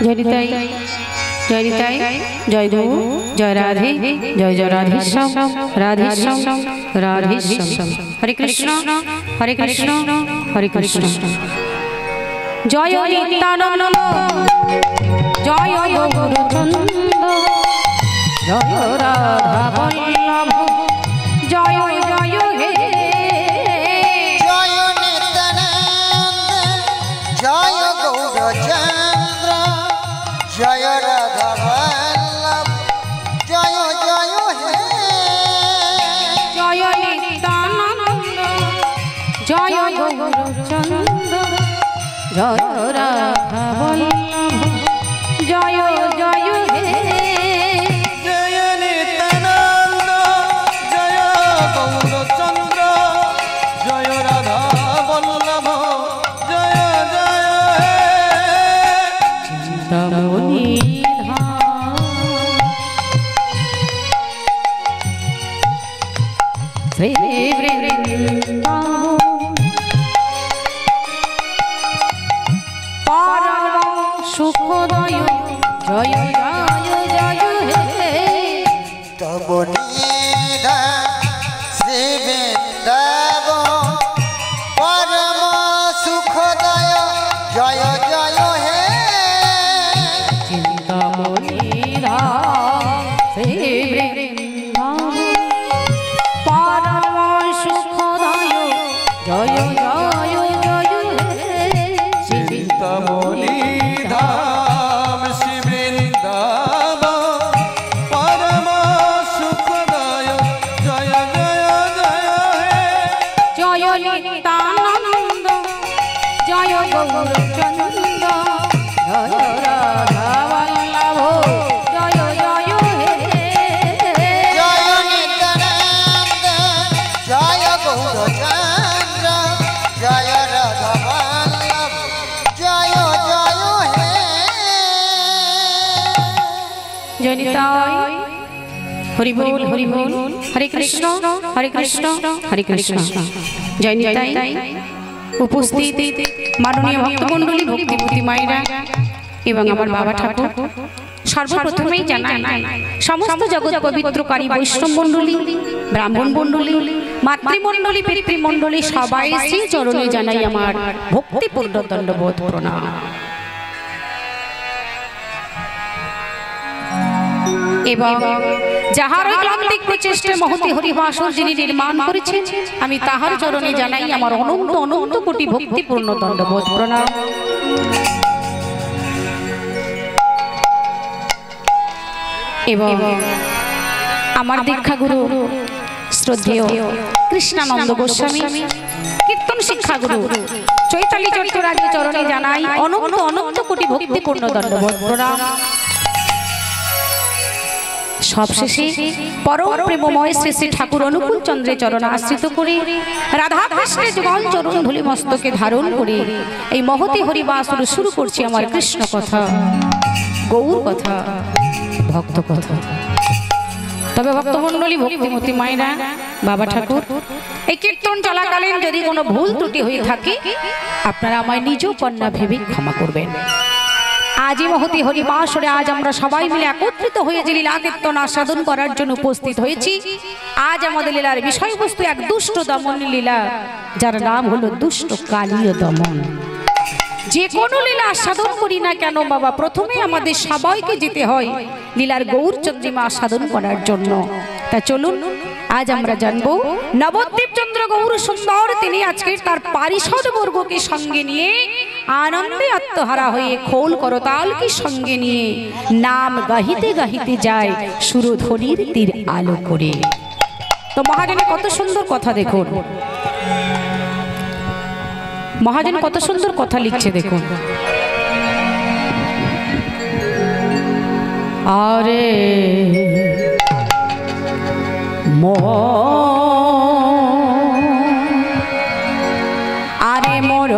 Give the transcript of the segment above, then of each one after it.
जय निताई जय निताई जय गुरु जय राधे जय जय राधेश्याम राधेश्याम राधेश्याम। हरे कृष्ण हरे कृष्ण हरे कृष्ण। जय नित्यानंद जय गौरचंद जय राधा वल्लभ जय जय हे। जय नित्यानंद जय गौरचंद्र जय राधा वल्लभ जय जय हे। जय नित्यानंद जय गौरचंद जय राधा वल्लभ जय जय हे। जय नित्यानंद जय गौरचंद्र जय राधा वल्लभ जय जय हे। चिंतामणि श्री वृंदावन परम सुखदय जय जय जय हे। तब निधान श्री वृंदावन परम सुखदय जय जय हे। चिंतामणि श्री वृंदावन परम सुखदय जय जय जय हे। चिंतामणि धाम श्री वृंदावन परम सुखदय जय जय जय हे। जय नित्यानंद जय गौरचंद जय राधा वल्लभ जय जय हे। जय नित्यानंद जय गौरचंद्र जय राधा वल्लभ जय जय हे। जय निताई हरि बोल हरे कृष्ण हरे कृष्ण हरे कृष्ण। जय निताई उपस्थित माननीय भक्तमंडली भक्तिमती मायरा एवं आमार बाबा ठाकुर सर्वप्रथमेই জানাই समस्त जगत पवित्रकारी वैष्णव मंडली ब्राह्मण मंडली मातृमंडली पितृमंडली सबाई श्री चरणे জানাই আমার भक्तिपूर्ण दंडबोध प्रणाम। এবং যাহার ক্লান্তিক প্রচেষ্টায় মহতি হরিবাসর যিনি নির্মাণ করেছেন আমি তাহার চরণে জানাই আমার অনন্ত অনন্ত কোটি ভক্তিপূর্ণ দণ্ডবোধ প্রণাম। এবং আমার দীক্ষাগুরু শ্রদ্ধেয় কৃষ্ণানন্দ গোস্বামী কীর্তন শিক্ষাগুরু চৈতালি চট্টরাজের চরণে জানাই অনন্ত অনন্ত কোটি ভক্তিপূর্ণ দণ্ডবোধ প্রণাম। সবশেষে পরম প্রেমময় শ্রী শ্রী ঠাকুর অনুকূল চন্দ্রের চরণ আশ্রিত করে রাধা কৃষ্ণের যুগল চরণ ধুলি মস্তকে ধারণ করে এই মহতি হরিবাসর শুরু করছি আমার কৃষ্ণ কথা গৌর কথা ভক্ত কথা। তবে ভক্তমণ্ডলী ভক্তিমতী মায়েরা বাবা ঠাকুর এই কীর্তন চলাকালীন যদি কোনো ভুল ত্রুটি হয়ে থাকে আপনারা আমায় নিজ কন্যা ভেবে ক্ষমা করবেন। আজি মহতি হরিবাসরে আজ আমরা সবাই মিলে একত্রিত হয়ে যে লীলা কীর্তন আস্বাদন করার জন্য উপস্থিত হয়েছি। আজ আমাদের লীলার বিষয়বস্তু এক দুষ্ট দমন লীলা যার নাম হলো দুষ্ট কালীয় দমন। যে কোনো লীলা আস্বাদন করি না কেন বাবা প্রথমে আমাদের সবাইকে যেতে হয় লীলার গৌর চন্দ্রিমা আস্বাদন করার জন্য। তা চলুন আজ আমরা জানবো নবদ্বীপ চন্দ্র গৌর সুন্দর তিনি আজকে তার পারিষদ বর্গকে সঙ্গে নিয়ে আনন্দে আত্মহারা হয়ে খোল করতালকে সঙ্গে নিয়ে নাম গাহিতে গাহিতে যায় সুরধ্বনির তীর আলো করে। তো মহাজনে কত সুন্দর কথা দেখুন, মহাজন কত সুন্দর কথা লিখছে দেখুন। আরে আরে মোর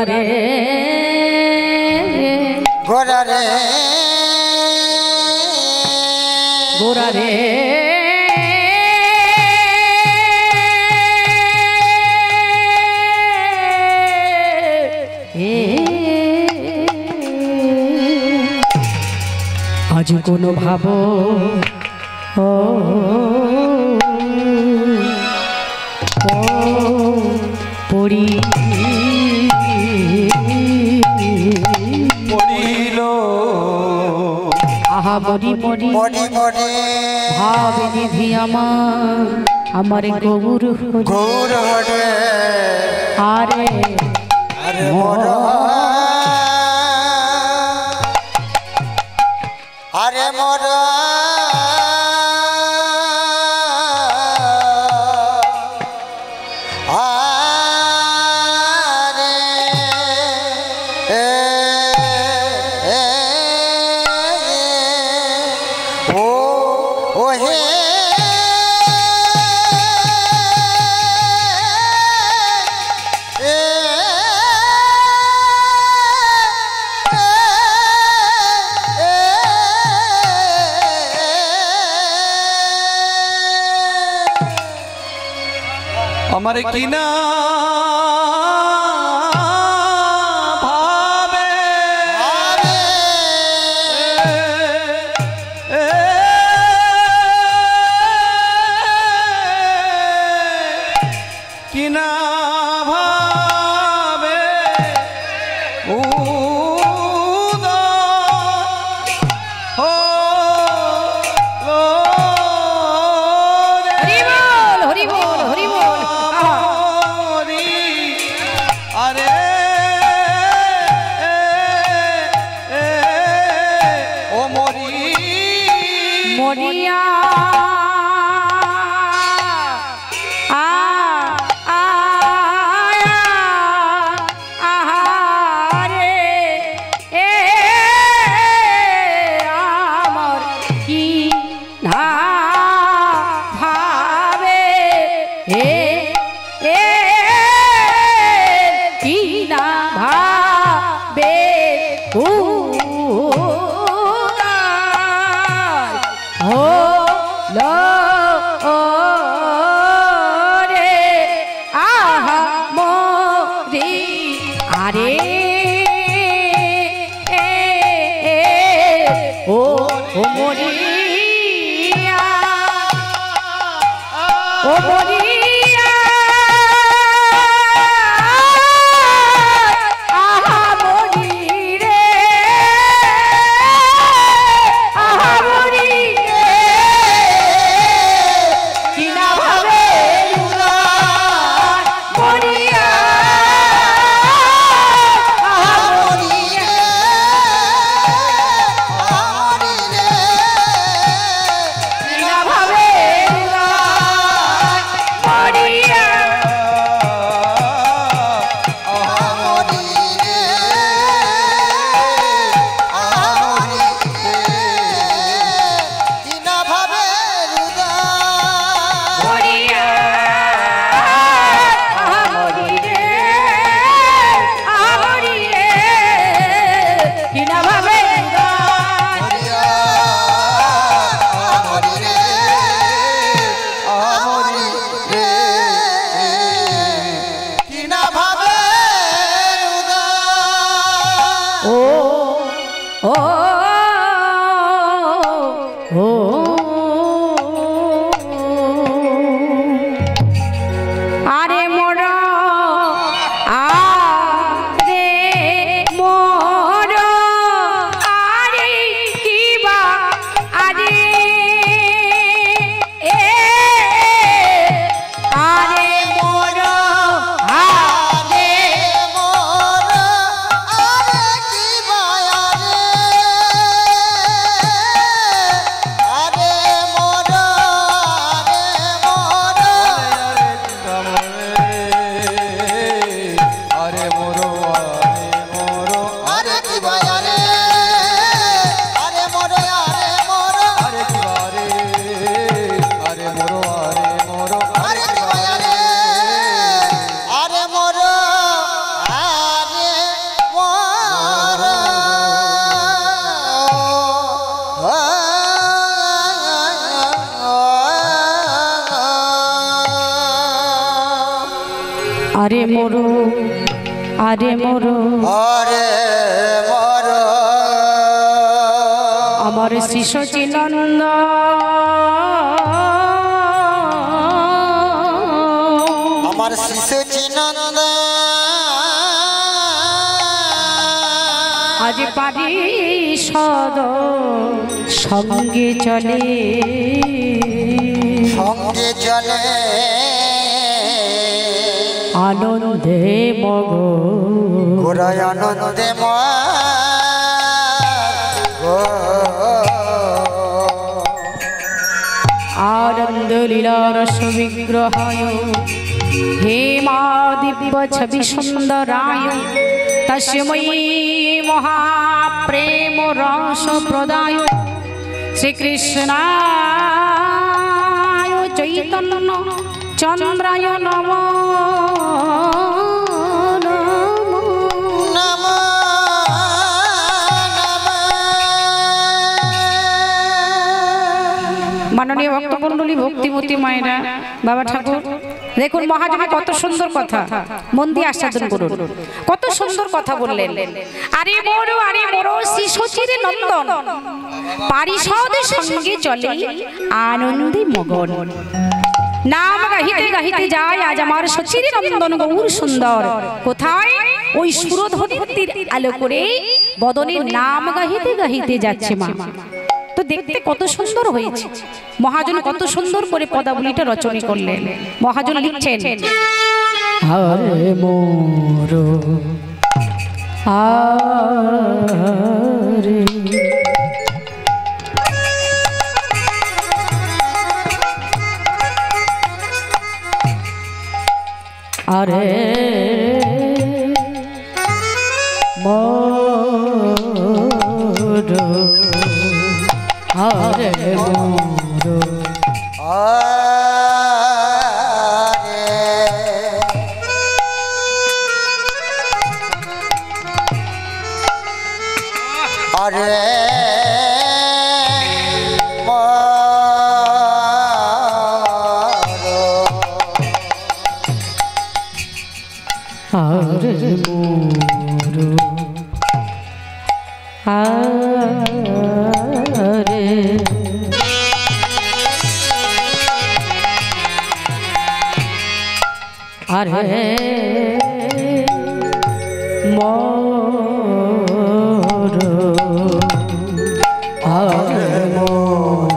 রে গোরা রে গোরা রে আজ কোনো ভাবো ও পড়ি পড়িল আহা মরি মরি মরি মরি ভাবে নিধি আমার গৌর গৌর হরে আরে আরে মোর আরে মোর আমার কিনা ভাবে কিনা ভাবে মরিয়া আরে মোরো আরে মোরো আরে মোর আমার শ্রী সচিনন্দ আমার শিশু চিনন্দ আজ পারিষদ সঙ্গে চলে সঙ্গে চলে আনন্দে মগ গোরায় আনন্দে আনন্দ লীলা রস বিগ্রহায় হে মা দিব্য ছবি সুন্দরায় তস্মৈ মহাপ্রেম রস প্রদায় শ্রীকৃষ্ণায় চৈতন্য চন্দ্রায় নমঃ মাননীয় ভক্তমণ্ডলী ভক্তিমতী মায়েরা বাবা ঠাকুর দেখুন মহাজনে কত সুন্দর কথা মন দিয়ে আস্বাদন করুন কত সুন্দর কথা বললেন আরে মোরো শ্রী সচির নন্দন পারিষদ সঙ্গে চলে আনন্দে মগন নাম গাহিতে গাহিতে যায় আজ আমার সচির নন্দন গৌর সুন্দর কোথায় ওই সুরধ্বনির আলো করে বদনের নাম গাহিতে গাহিতে যাচ্ছে মা তো দেখতে কত সুন্দর হয়েছে মহাজন কত সুন্দর করে পদাবলীটা রচনা করলেন মহাজন লিখছেন আরে মোর আরে আরে মোর আরে মোর আরে আরে মোর আরে আরে মোর আরে মোর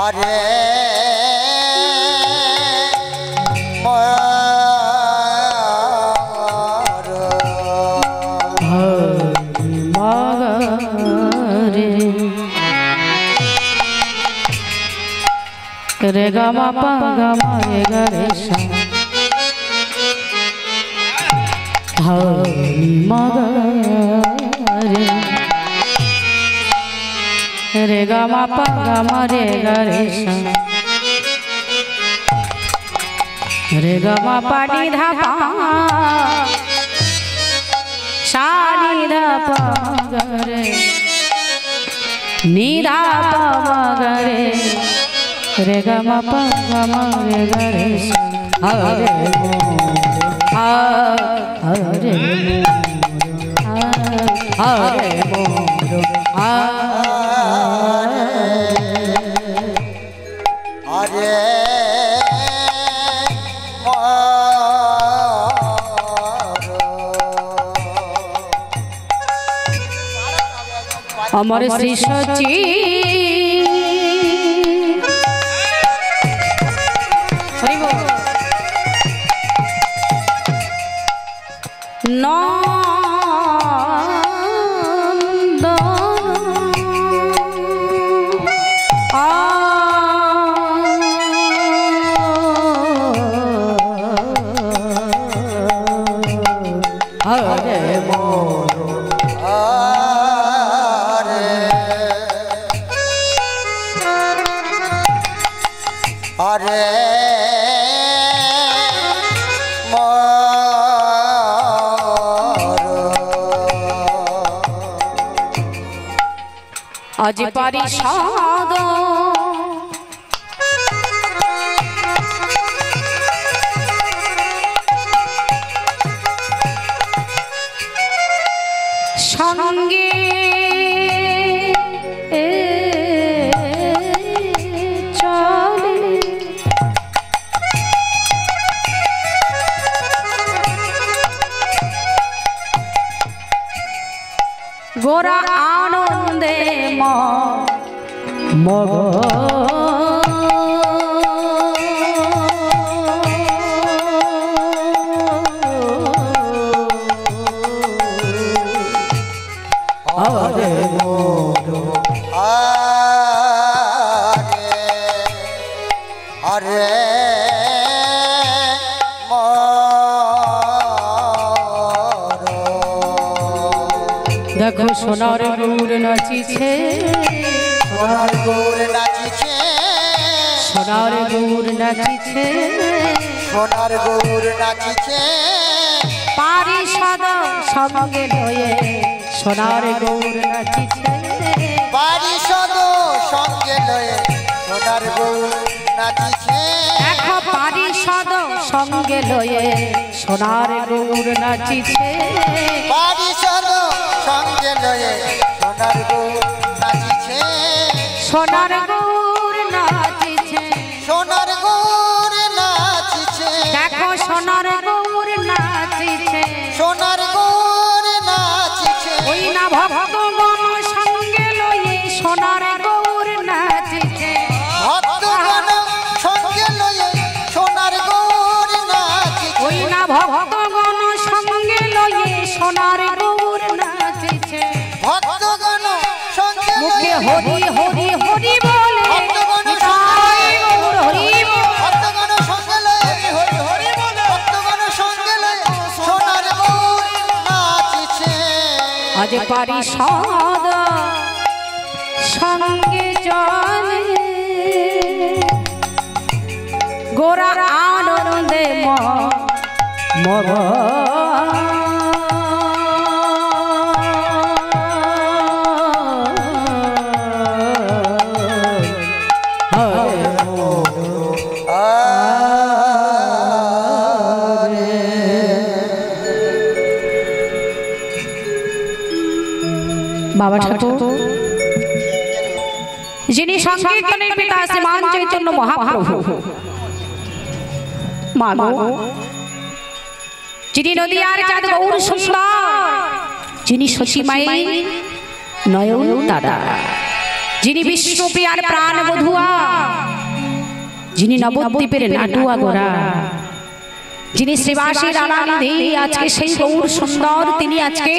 আরে রে গা মা পা গা মা রে গা রে সা ধনি মা গা রে গা মা পা গা মা রে গা রে সা রে গা মা পা নি ধা পা সা নি ধা পা গা রে নি ধা পা মা গা রে রে গা মা পা গা মা রে গা রে সা হরে হরে হরে মোর আরে আমার শ্রী সচি আরে আজ পারিষদ সঙ্গে চলে গোরা আনন্দে মগ আরে মোর আরে দেখো সোনার গৌর নাচিছে সোনার গৌর নাচিছে সোনার গৌর নাচিছে সোনার গৌর নাচিছে পারিষদ সঙ্গে লয়ে সোনার গৌর নাচিছে পারিষদ সঙ্গে লয়ে সোনার গৌর নাচিছে দেখো পারিষদ সঙ্গে লয়ে সোনার গৌর নাচিছে পারিষদ সঙ্গে লয়ে সোনার গৌর নাচিছে সোনার গৌর নাচিছে সোনার গৌর নাচিছে দেখো সোনার গৌর নাচিছে সোনার গৌর নাচিছে ওই না ভক্তগণ সঙ্গে লয়ে সোনার গৌর নাচিছে ভক্তগণ সঙ্গে লয়ে সোনার গৌর নাচিছে ওই না ভক্তগণ সঙ্গে লয়ে সোনার গৌর নাচিছে ভক্তগণ সঙ্গে মুখে লয়ে হরি হরি হরি বলে ভক্তগণ নিতাই গৌর হরি বলে ভক্তগণ সঙ্গে লয়ে হরি হরি বলে ভক্তগণ সঙ্গে লয়ে সোনার গৌর নাচিছে আজ পারিষদ সঙ্গে চলে গোরা আনন্দে মগ বাবা ঠাকুর যিনি সংকীর্তনের পিতা শ্রীমান চৈতন্য মহাপ্রভু মাগো যিনি নদিয়ার চাঁদ গৌর সুন্দর যিনি শশীমায়ী নয়ন তারা যিনি বিষ্ণুপ্রিয়ার প্রাণ বধুয়া যিনি নবদ্বীপের নাটুয়া গোরা যিনি শ্রীবাসীর আনন্দে আজকে সেই গৌর সুন্দর তিনি আজকে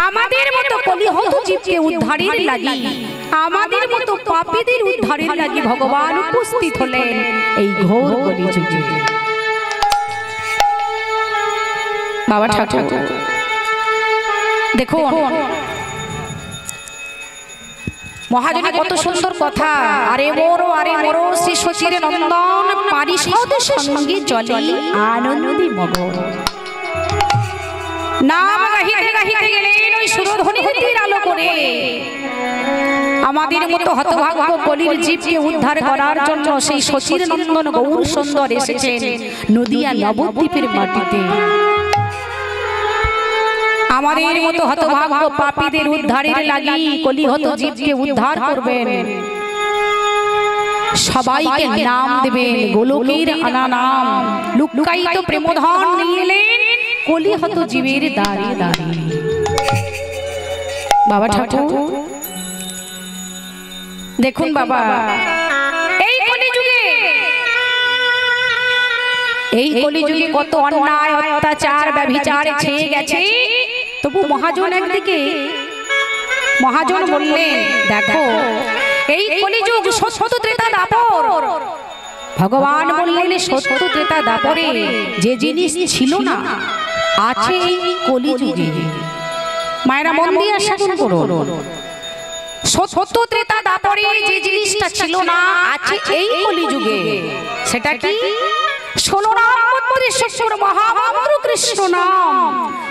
আমাদের মতো কলিহত জীবকে উদ্ধারের লাগি আমাদের মতো পাপীদের উদ্ধারের লাগি ভগবান উপস্থিত হলেন এই ঘোর কলিযুগে। বাবা ঠাকুর দেখুন মহাজনী কত সুন্দর কথা আরে মোর শ্রী শচীর নন্দন পারিষদ সঙ্গে চলে আনন্দী মগন নাম গাহিতে গাহিতে গেলেন ওই সুরধ্বনির আলো করে আমাদের মতো হতভাগ্য কলির জীবকে উদ্ধার করার জন্য সেই শচীর নন্দন গৌর সুন্দর এসেছেন নদিয়া নবদ্বীপের মাটিতে আমাদের মতো হতভাগ্য পাপীদের উদ্ধারের লাগি কলিহত জীবকে উদ্ধার করবেন সবাইকে নাম দেবেন গোলকের আনা নাম লুকায়িত প্রেমধন নিয়ে এলেন কলিহত জীবের দ্বারে দ্বারে। বাবা ঠাকুর দেখুন বাবা এই কলিযুগে কত অন্যায় অত্যাচার ব্যভিচার ছেয়ে গেছে তবু মহাজন একদিকে মহাজন বললেন দেখো এই কলিযুগ সত্য ত্রেতা দাপর ভগবান বললেন সত্য ত্রেতা দাপরে যে জিনিস ছিল না আছে এই কলিযুগে মায়েরা মন দিয়ে শাসন করুন সত্য ত্রেতা দাপরে যে জিনিসটা ছিল না আছে এই কলিযুগে সেটা কি 16 নাম মধ্যেশ্বর মহামন্ত্র কৃষ্ণ নাম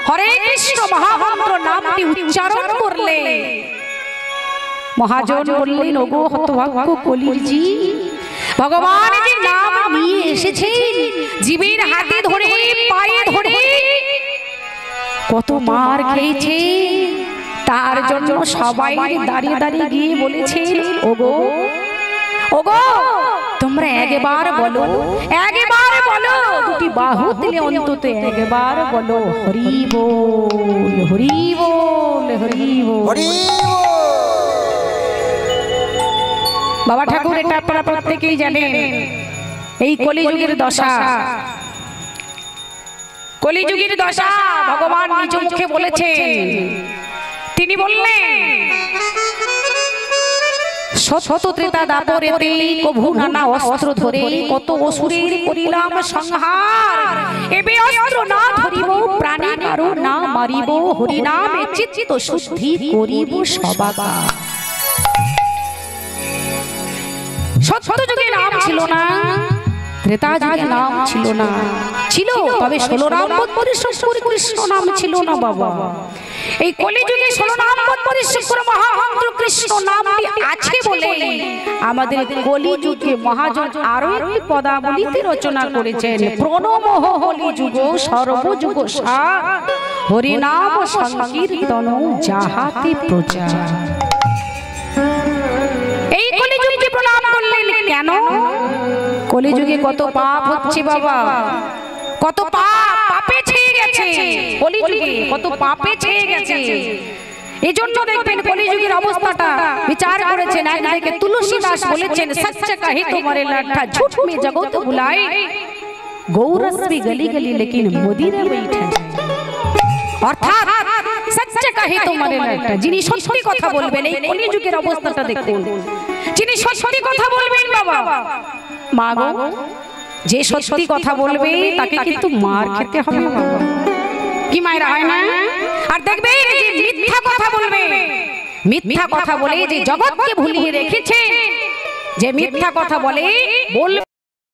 হরে কৃষ্ণ মহামন্ত্র নামটি উচ্চারণ করলে মহাজন বললেন, ওগো হতভাগ্য কলির জি, ভগবান যে নাম নিয়ে এসেছেন, জীবের হাতে ধরে পায়ে ধরে কত মার খেয়েছে, তার জন্য সবাই দাঁড়িয়ে দাঁড়িয়ে গিয়ে বলেছে, ওগো ওগো তোমরা একবার বলো, একবার বলো, দুটি বাহু দিলে অন্তত একবার বলো, হরি বল হরি বল হরি বল। বাবা ঠাকুর, এটা আপনারা প্রত্যেকেই জানেন, এই কলিযুগের দশা, কলিযুগের দশা ভগবান নিজ মুখে বলেছেন। তিনি বললেন, সত্য ত্রেতা দাপরেতে কভু নানা অস্ত্র ধরে কত অসুরের করিলাম সংহার, এবে অস্ত্র না ধরিব প্রাণী কারো না মারিব, হরি নামে চিত্ত শুদ্ধি করিব সবাকা। সত্য যুগে নাম ছিল না, ত্রেতা যুগে নাম ছিল না, ছিল তবে 16 নাম পরিশুক্র কৃষ্ণ নাম ছিল না বাবা। এই কলিযুগে 16 নাম পরিশুক্র মহামন্ত্র কৃষ্ণ নামটি আছে বলে আমাদের কলিযুগে মহাজন আরো একটি পদাবলীতে রচনা করেছেন, প্রণমঃ কলিযুগ সর্বযুগ সার, হরি নাম সংকীর্তন যাহাতে প্রচার। এই কলিযুগকে প্রণাম করলেন কেন? কলিযুগে কত পাপ হচ্ছে বাবা, কত পাপে ছেয়ে গেছে, কলিযুগে কত পাপে ছেয়ে গেছে। এই জন্য দেখবেন কলিযুগের অবস্থাটা বিচার করেছেন, একদিকে তুলসীদাস বলেছেন, সচ্চ কাহি তোমারে লাঠা ঝুঠ মে জগত ভুলায়, গৌরশ্রী গলি গলি লেকিন মদিরে বৈঠা। অর্থাৎ সচ্চ কাহি তোমারে লাঠা, যিনি সত্যি কথা বলবেন, এই কলিযুগের অবস্থাটা দেখুন, যিনি সত্যি কথা বলবেন বাবা, মা গো, যে সত্যি কথা বলবে তাকে কিন্তু মার খেতে হবে বাবা, কি মায়েরা হয় না? আর দেখবে যে মিথ্যা কথা বলবে, মিথ্যা কথা বলে যে জগৎকে ভুলিয়ে রেখেছে, যে মিথ্যা কথা বলে বলবে